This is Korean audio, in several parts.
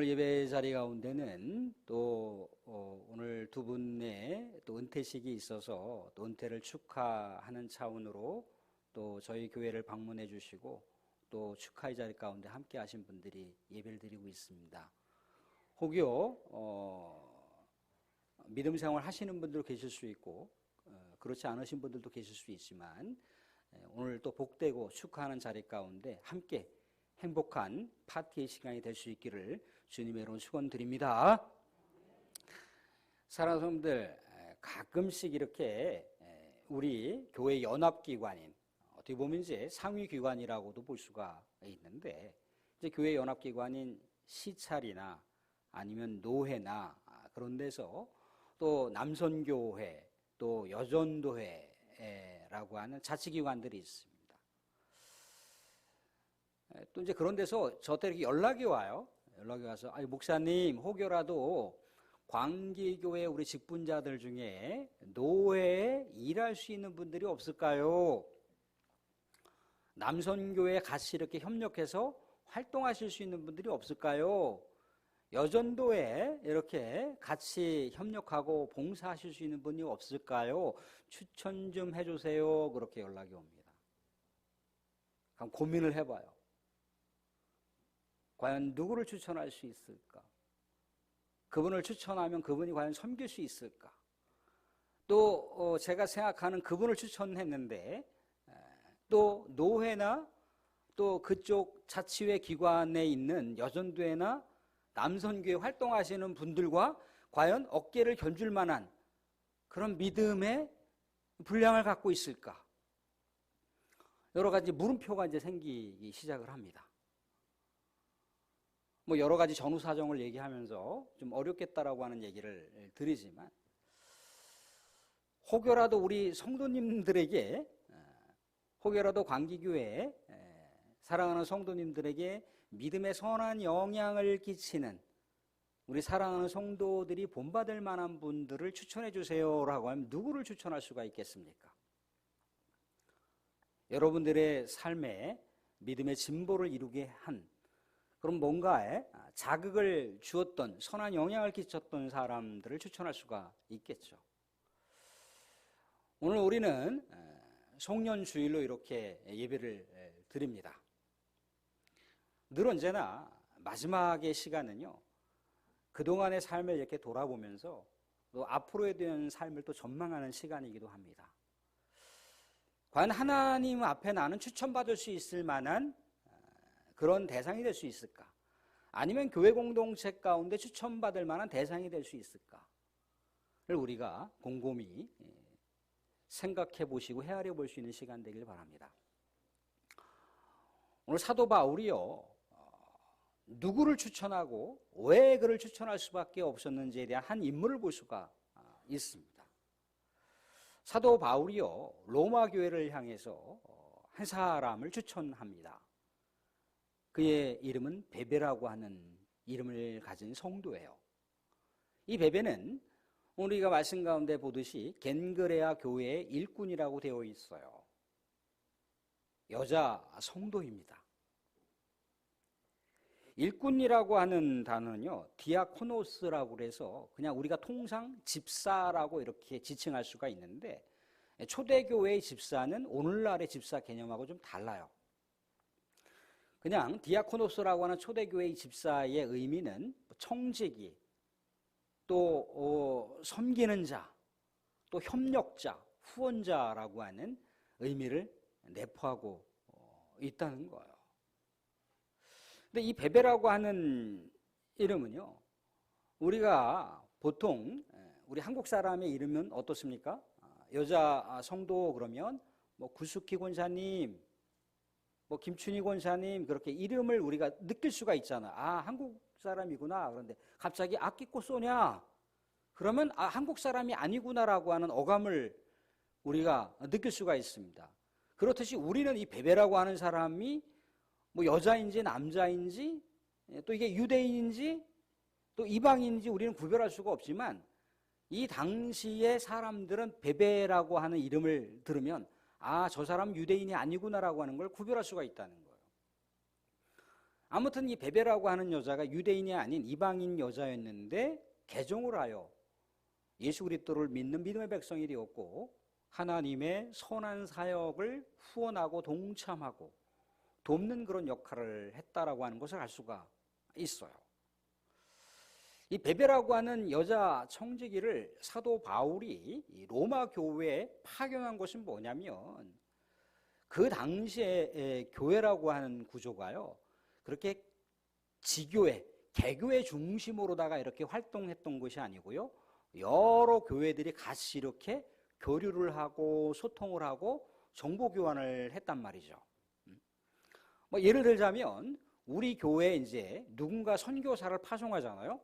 예배 자리 가운데는 또 오늘 두 분의 또 은퇴식이 있어서 또 은퇴를 축하하는 차원으로 또 저희 교회를 방문해 주시고 또 축하의 자리 가운데 함께 하신 분들이 예배를 드리고 있습니다. 혹여 믿음 생활 하시는 분들 계실 수 있고 그렇지 않으신 분들도 계실 수 있지만 오늘 또 복되고 축하하는 자리 가운데 함께 행복한 파티의 시간이 될 수 있기를 주님의 이름으로 축원드립니다. 사랑하는 성도들, 가끔씩 이렇게 우리 교회 연합기관인 어떻게 보면 이제 상위기관이라고도 볼 수가 있는데 이제 교회 연합기관인 시찰이나 아니면 노회나 그런 데서 또 남선교회 또 여전도회라고 하는 자치기관들이 있습니다. 또 이제 그런 데서 저한테 이렇게 연락이 와요. 연락이 와서 목사님 혹여라도 광기교회 우리 직분자들 중에 노회에 일할 수 있는 분들이 없을까요? 남선교회에 같이 이렇게 협력해서 활동하실 수 있는 분들이 없을까요? 여전도에 이렇게 같이 협력하고 봉사하실 수 있는 분이 없을까요? 추천 좀 해주세요. 그렇게 연락이 옵니다. 그럼 고민을 해봐요. 과연 누구를 추천할 수 있을까? 그분을 추천하면 그분이 과연 섬길 수 있을까? 또 제가 생각하는 그분을 추천했는데 또 노회나 또 그쪽 자치회 기관에 있는 여전도회나 남선교회 활동하시는 분들과 과연 어깨를 견줄 만한 그런 믿음의 분량을 갖고 있을까? 여러 가지 물음표가 이제 생기기 시작을 합니다. 뭐 여러 가지 전후 사정을 얘기하면서 좀 어렵겠다라고 하는 얘기를 드리지만 혹여라도 우리 성도님들에게 혹여라도 광기교회 사랑하는 성도님들에게 믿음의 선한 영향을 끼치는 우리 사랑하는 성도들이 본받을 만한 분들을 추천해 주세요라고 하면 누구를 추천할 수가 있겠습니까? 여러분들의 삶에 믿음의 진보를 이루게 한 그럼 뭔가에 자극을 주었던 선한 영향을 끼쳤던 사람들을 추천할 수가 있겠죠. 오늘 우리는 송년주일로 이렇게 예배를 드립니다. 늘 언제나 마지막의 시간은요, 그동안의 삶을 이렇게 돌아보면서 또 앞으로에 대한 삶을 또 전망하는 시간이기도 합니다. 과연 하나님 앞에 나는 추천받을 수 있을 만한 그런 대상이 될 수 있을까? 아니면 교회 공동체 가운데 추천받을 만한 대상이 될 수 있을까를 우리가 곰곰이 생각해 보시고 헤아려 볼 수 있는 시간 되길 바랍니다. 오늘 사도 바울이요, 누구를 추천하고 왜 그를 추천할 수밖에 없었는지에 대한 한 인물을 볼 수가 있습니다. 사도 바울이요, 로마 교회를 향해서 한 사람을 추천합니다. 그의 이름은 베베라고 하는 이름을 가진 성도예요. 이 베베는 우리가 말씀 가운데 보듯이 겐그레아 교회의 일꾼이라고 되어 있어요. 여자 성도입니다. 일꾼이라고 하는 단어는요, 디아코노스라고 해서 그냥 우리가 통상 집사라고 이렇게 지칭할 수가 있는데 초대교회의 집사는 오늘날의 집사 개념하고 좀 달라요. 그냥 디아코노스라고 하는 초대교회의 집사의 의미는 청지기, 또 섬기는 자, 또 협력자, 후원자라고 하는 의미를 내포하고 있다는 거예요. 근데 이 베베라고 하는 이름은요, 우리가 보통 우리 한국 사람의 이름은 어떻습니까? 여자 성도 그러면 뭐 구숙희 권사님, 뭐 김춘희 권사님 그렇게 이름을 우리가 느낄 수가 있잖아. 아, 한국 사람이구나. 그런데 갑자기 아끼꼬 쏘냐? 그러면 아, 한국 사람이 아니구나라고 하는 어감을 우리가 느낄 수가 있습니다. 그렇듯이 우리는 이 베베라고 하는 사람이 뭐 여자인지 남자인지 또 이게 유대인인지 또 이방인인지 우리는 구별할 수가 없지만 이 당시의 사람들은 베베라고 하는 이름을 들으면 아, 저 사람 유대인이 아니구나라고 하는 걸 구별할 수가 있다는 거예요. 아무튼 이 베베라고 하는 여자가 유대인이 아닌 이방인 여자였는데 개종을 하여 예수 그리스도를 믿는 믿음의 백성이 되었고 하나님의 선한 사역을 후원하고 동참하고 돕는 그런 역할을 했다라고 하는 것을 알 수가 있어요. 이 베베라고 하는 여자 청지기를 사도 바울이 로마 교회에 파견한 것이 뭐냐면 그 당시에 교회라고 하는 구조가요, 그렇게 지교회, 개교회 중심으로다가 이렇게 활동했던 것이 아니고요, 여러 교회들이 같이 이렇게 교류를 하고 소통을 하고 정보 교환을 했단 말이죠. 뭐 예를 들자면 우리 교회에 이제 누군가 선교사를 파송하잖아요.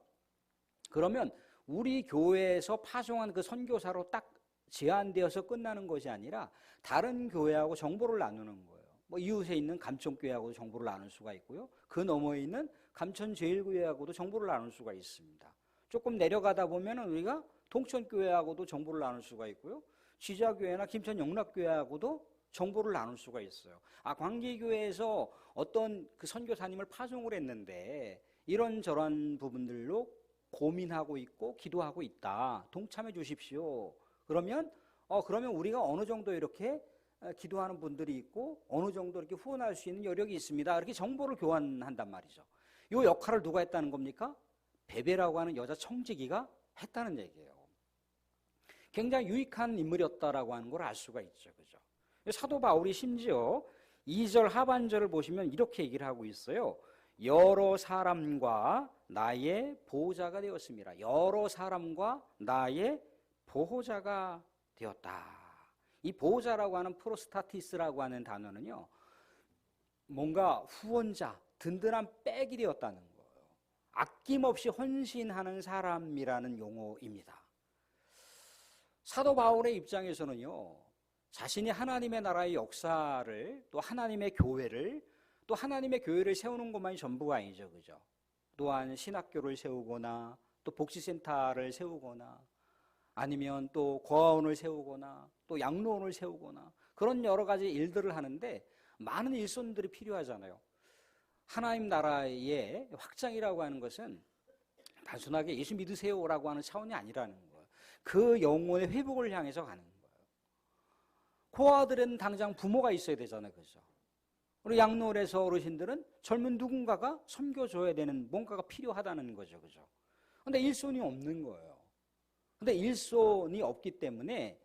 그러면 우리 교회에서 파송한 그 선교사로 딱 제한되어서 끝나는 것이 아니라 다른 교회하고 정보를 나누는 거예요. 뭐 이웃에 있는 감천교회하고도 정보를 나눌 수가 있고요. 그 너머에 있는 감천제일교회하고도 정보를 나눌 수가 있습니다. 조금 내려가다 보면 우리가 동천교회하고도 정보를 나눌 수가 있고요. 지자교회나 김천영락교회하고도 정보를 나눌 수가 있어요. 광기교회에서 어떤 그 선교사님을 파송을 했는데 이런저런 부분들로 고민하고 있고 기도하고 있다. 동참해 주십시오. 그러면 우리가 어느 정도 이렇게 기도하는 분들이 있고 어느 정도 이렇게 후원할 수 있는 여력이 있습니다. 이렇게 정보를 교환한단 말이죠. 이 역할을 누가 했다는 겁니까? 베베라고 하는 여자 청지기가 했다는 얘기예요. 굉장히 유익한 인물이었다라고 하는 걸 알 수가 있죠. 그죠? 사도 바울이 심지어 2절 하반절을 보시면 이렇게 얘기를 하고 있어요. 여러 사람과 나의 보호자가 되었습니다. 여러 사람과 나의 보호자가 되었다. 이 보호자라고 하는 프로스타티스라고 하는 단어는요, 뭔가 후원자, 든든한 백이 되었다는 거예요. 아낌없이 헌신하는 사람이라는 용어입니다. 사도 바울의 입장에서는요, 자신이 하나님의 나라의 역사를 또 하나님의 교회를 또 하나님의 교회를 세우는 것만이 전부가 아니죠. 그죠? 또한 신학교를 세우거나 또 복지센터를 세우거나 아니면 또 고아원을 세우거나 또 양로원을 세우거나 그런 여러 가지 일들을 하는데 많은 일손들이 필요하잖아요. 하나님 나라의 확장이라고 하는 것은 단순하게 예수 믿으세요라고 하는 차원이 아니라는 거예요. 그 영혼의 회복을 향해서 가는 거예요. 고아들은 당장 부모가 있어야 되잖아요. 그죠? 우리 양로원에서 어르신들은 젊은 누군가가 섬겨줘야 되는 뭔가가 필요하다는 거죠. 그죠? 근데 일손이 없는 거예요. 근데 일손이 없기 때문에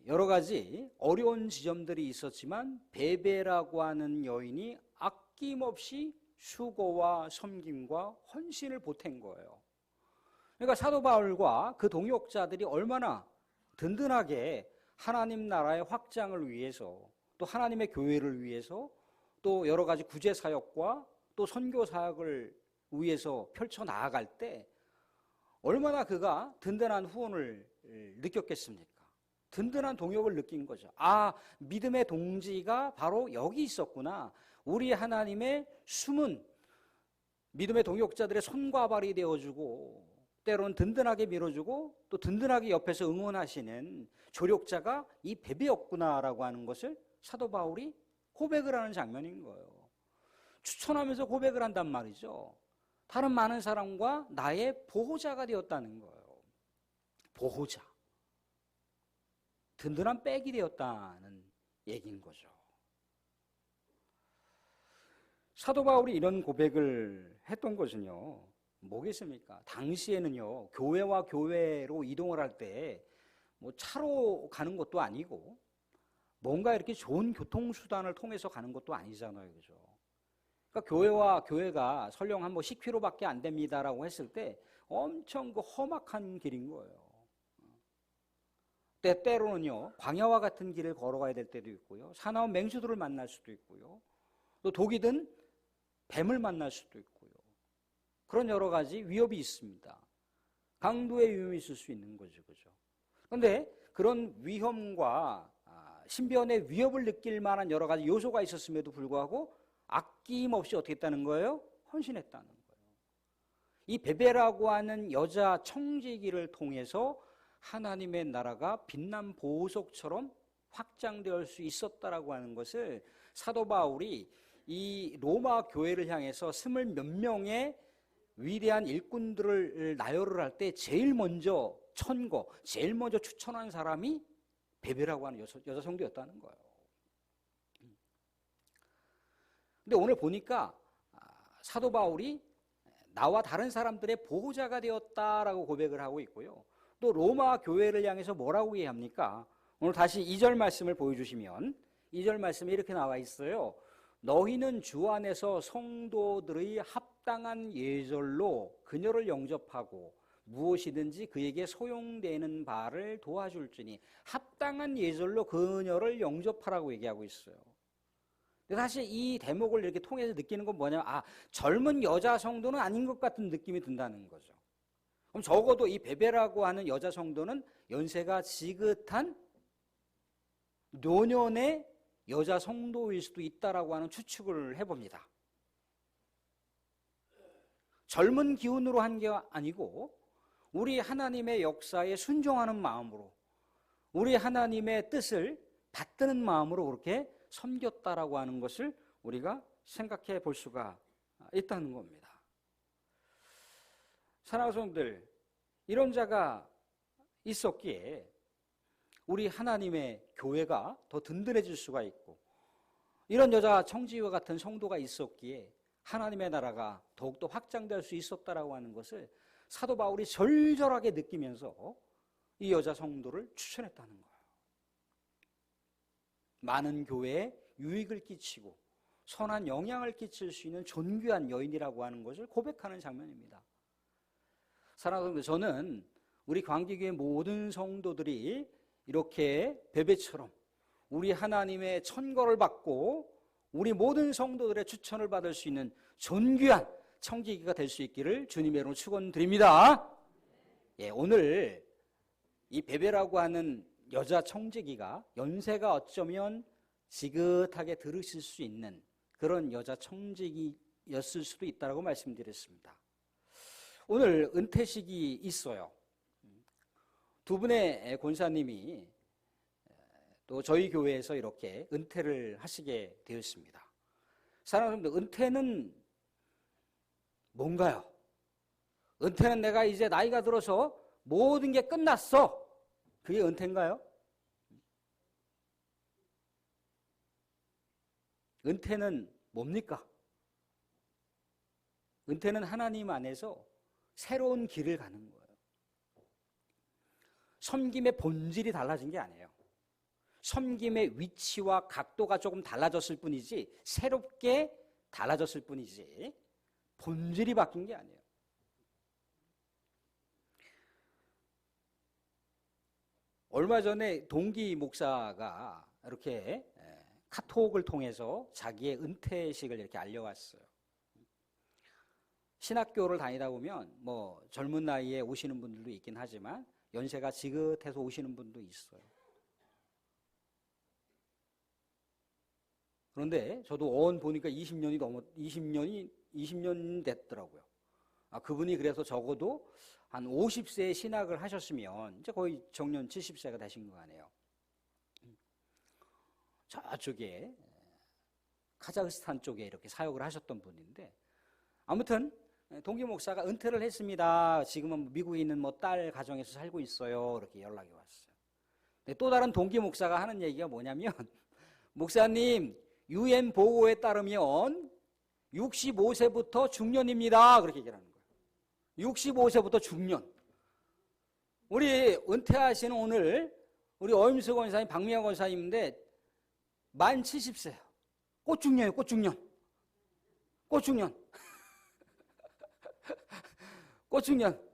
여러 가지 어려운 지점들이 있었지만 베베라고 하는 여인이 아낌없이 수고와 섬김과 헌신을 보탠 거예요. 그러니까 사도 바울과 그 동역자들이 얼마나 든든하게 하나님 나라의 확장을 위해서 또 하나님의 교회를 위해서 또 여러 가지 구제 사역과 또 선교 사역을 위해서 펼쳐 나아갈 때 얼마나 그가 든든한 후원을 느꼈겠습니까? 든든한 동역을 느낀 거죠. 믿음의 동지가 바로 여기 있었구나. 우리 하나님의 숨은 믿음의 동역자들의 손과 발이 되어주고 때로는 든든하게 밀어주고 또 든든하게 옆에서 응원하시는 조력자가 이 베베였구나라고 하는 것을 사도 바울이 고백을 하는 장면인 거예요. 추천하면서 고백을 한단 말이죠. 다른 많은 사람과 나의 보호자가 되었다는 거예요. 보호자. 든든한 백이 되었다는 얘기인 거죠. 사도 바울이 이런 고백을 했던 것은요, 뭐겠습니까? 당시에는요, 교회와 교회로 이동을 할 때 뭐 차로 가는 것도 아니고 뭔가 이렇게 좋은 교통수단을 통해서 가는 것도 아니잖아요. 그죠? 그러니까 교회와 교회가 설령 한 10km밖에 안 됩니다라고 했을 때 엄청 그 험악한 길인 거예요. 때로는요, 광야와 같은 길을 걸어가야 될 때도 있고요, 사나운 맹수들을 만날 수도 있고요, 또 독이 든 뱀을 만날 수도 있고요. 그런 여러 가지 위협이 있습니다. 강도의 위험이 있을 수 있는 거죠. 그죠? 그런데 그런 위험과 신변의 위협을 느낄 만한 여러 가지 요소가 있었음에도 불구하고 아낌없이 어떻게 했다는 거예요? 헌신했다는 거예요. 이 베베라고 하는 여자 청지기를 통해서 하나님의 나라가 빛난 보석처럼 확장될 수 있었다라고 하는 것을 사도 바울이 이 로마 교회를 향해서 20몇 명의 위대한 일꾼들을 나열을 할 때 제일 먼저 천거, 제일 먼저 추천한 사람이 베베라고 하는 여자 성도였다는 거예요. 근데 오늘 보니까 사도 바울이 나와 다른 사람들의 보호자가 되었다라고 고백을 하고 있고요. 또 로마 교회를 향해서 뭐라고 얘기합니까? 오늘 다시 2절 말씀을 보여주시면 2절 말씀에 이렇게 나와 있어요. 너희는 주 안에서 성도들의 합당한 예절로 그녀를 영접하고 무엇이든지 그에게 소용되는 바를 도와줄지니 합당한 예절로 그녀를 영접하라고 얘기하고 있어요. 근데 사실 이 대목을 이렇게 통해서 느끼는 건 뭐냐면 젊은 여자 성도는 아닌 것 같은 느낌이 든다는 거죠. 그럼 적어도 이 베베라고 하는 여자 성도는 연세가 지긋한 노년의 여자 성도일 수도 있다라고 하는 추측을 해봅니다. 젊은 기운으로 한 게 아니고 우리 하나님의 역사에 순종하는 마음으로 우리 하나님의 뜻을 받드는 마음으로 그렇게 섬겼다라고 하는 것을 우리가 생각해 볼 수가 있다는 겁니다. 사랑하는 성도들, 이런 자가 있었기에 우리 하나님의 교회가 더 든든해질 수가 있고 이런 여자 청지와 같은 성도가 있었기에 하나님의 나라가 더욱더 확장될 수 있었다라고 하는 것을 사도 바울이 절절하게 느끼면서 이 여자 성도를 추천했다는 거예요. 많은 교회에 유익을 끼치고 선한 영향을 끼칠 수 있는 존귀한 여인이라고 하는 것을 고백하는 장면입니다. 사랑하는 성도, 저는 우리 광기교회 모든 성도들이 이렇게 베베처럼 우리 하나님의 천거를 받고 우리 모든 성도들의 추천을 받을 수 있는 존귀한 청지기가 될 수 있기를 주님의 이름으로 축원드립니다. 예, 오늘 이 베베라고 하는 여자 청지기가 연세가 어쩌면 지긋하게 들으실 수 있는 그런 여자 청지기였을 수도 있다고 말씀드렸습니다. 오늘 은퇴식이 있어요. 두 분의 권사님이 또 저희 교회에서 이렇게 은퇴를 하시게 되었습니다. 사랑하는 여러분들, 은퇴는 뭔가요? 은퇴는 내가 이제 나이가 들어서 모든 게 끝났어. 그게 은퇴인가요? 은퇴는 뭡니까? 은퇴는 하나님 안에서 새로운 길을 가는 거예요. 섬김의 본질이 달라진 게 아니에요. 섬김의 위치와 각도가 조금 달라졌을 뿐이지 새롭게 달라졌을 뿐이지 본질이 바뀐 게 아니에요. 얼마 전에 동기 목사가 이렇게 카톡을 통해서 자기의 은퇴식을 이렇게 알려왔어요. 신학교를 다니다 보면 뭐 젊은 나이에 오시는 분들도 있긴 하지만 연세가 지긋해서 오시는 분도 있어요. 그런데 저도 어언 보니까 20년 됐더라고요. 그분이 그래서 적어도 한 50세에 신학을 하셨으면 이제 거의 정년 70세가 되신 거 아니에요. 저쪽에 카자흐스탄 쪽에 이렇게 사역을 하셨던 분인데 아무튼 동기 목사가 은퇴를 했습니다. 지금은 미국에 있는 뭐 딸 가정에서 살고 있어요. 이렇게 연락이 왔어요. 근데 또 다른 동기 목사가 하는 얘기가 뭐냐면 목사님 UN 보고에 따르면 65세부터 중년입니다. 그렇게 얘기를 하는 거예요. 65세부터 중년. 우리 은퇴하시는 오늘 우리 어임수 권사님, 박미영 권사님인데 만 70세요. 꽃중년이에요. 꽃중년. 꽃중년. 꽃중년.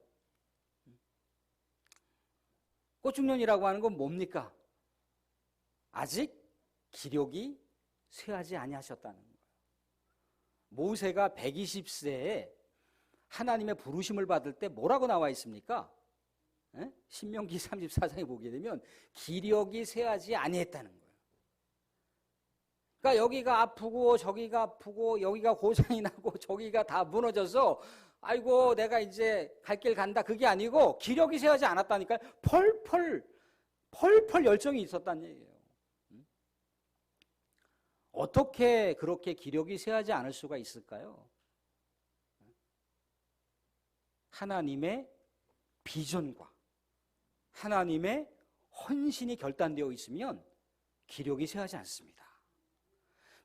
꽃중년이라고 하는 건 뭡니까? 아직 기력이 쇠하지 아니하셨다는 거예요. 모세가 120세에 하나님의 부르심을 받을 때 뭐라고 나와 있습니까? 신명기 34장에 보게 되면 기력이 쇠하지 아니했다는 거예요. 그러니까 여기가 아프고 저기가 아프고 여기가 고장이 나고 저기가 다 무너져서 아이고 내가 이제 갈 길 간다 그게 아니고 기력이 쇠하지 않았다니까요. 펄펄 열정이 있었다는 얘기예요. 어떻게 그렇게 기력이 쇠하지 않을 수가 있을까요? 하나님의 비전과 하나님의 헌신이 결단되어 있으면 기력이 쇠하지 않습니다.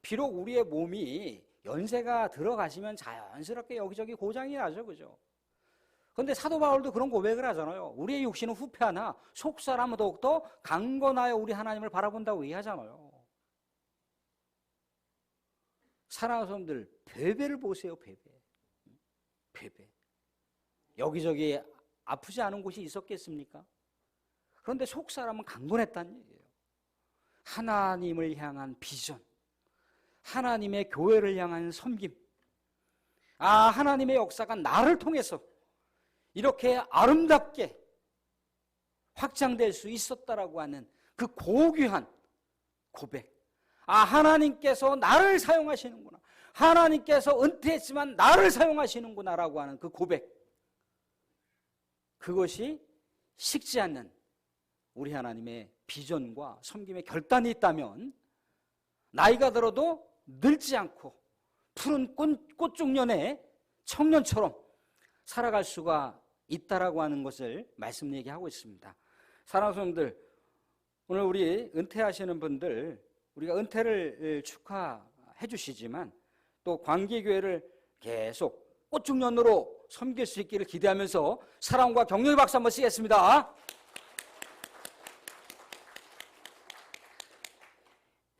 비록 우리의 몸이 연세가 들어가시면 자연스럽게 여기저기 고장이 나죠, 그죠? 그런데 사도 바울도 그런 고백을 하잖아요. 우리의 육신은 후패하나 속사람은 더욱더 강건하여 우리 하나님을 바라본다고 얘기하잖아요. 사랑하는 사람들, 베베를 보세요, 베베. 베베. 여기저기 아프지 않은 곳이 있었겠습니까? 그런데 속사람은 강건했다는 얘기예요. 하나님을 향한 비전, 하나님의 교회를 향한 섬김, 하나님의 역사가 나를 통해서 이렇게 아름답게 확장될 수 있었다라고 하는 그 고귀한 고백. 하나님께서 나를 사용하시는구나. 하나님께서 은퇴했지만 나를 사용하시는구나라고 하는 그 고백. 그것이 식지 않는 우리 하나님의 비전과 섬김의 결단이 있다면 나이가 들어도 늙지 않고 푸른 꽃중년의 청년처럼 살아갈 수가 있다라고 하는 것을 말씀 얘기하고 있습니다. 사랑하는 성도들, 오늘 우리 은퇴하시는 분들, 우리가 은퇴를 축하해 주시지만 또 광기교회를 계속 꽃중년으로 섬길 수 있기를 기대하면서 사랑과 격려의 박수 한번 쓰겠습니다.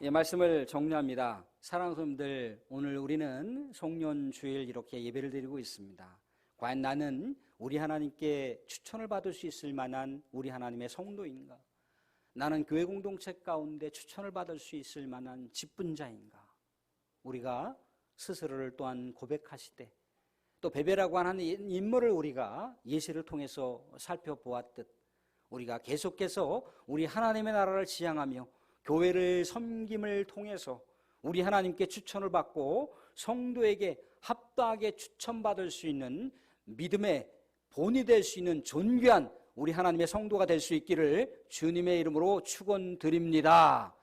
예, 말씀을 정리합니다. 사랑하는 성도들, 오늘 우리는 송년주일 이렇게 예배를 드리고 있습니다. 과연 나는 우리 하나님께 추천을 받을 수 있을 만한 우리 하나님의 성도인가? 나는 교회 공동체 가운데 추천을 받을 수 있을 만한 직분자인가? 우리가 스스로를 또한 고백하시되 또 베베라고 하는 인물을 우리가 예시를 통해서 살펴보았듯 우리가 계속해서 우리 하나님의 나라를 지향하며 교회를 섬김을 통해서 우리 하나님께 추천을 받고 성도에게 합당하게 추천받을 수 있는 믿음의 본이 될 수 있는 존귀한 우리 하나님의 성도가 될 수 있기를 주님의 이름으로 축원드립니다.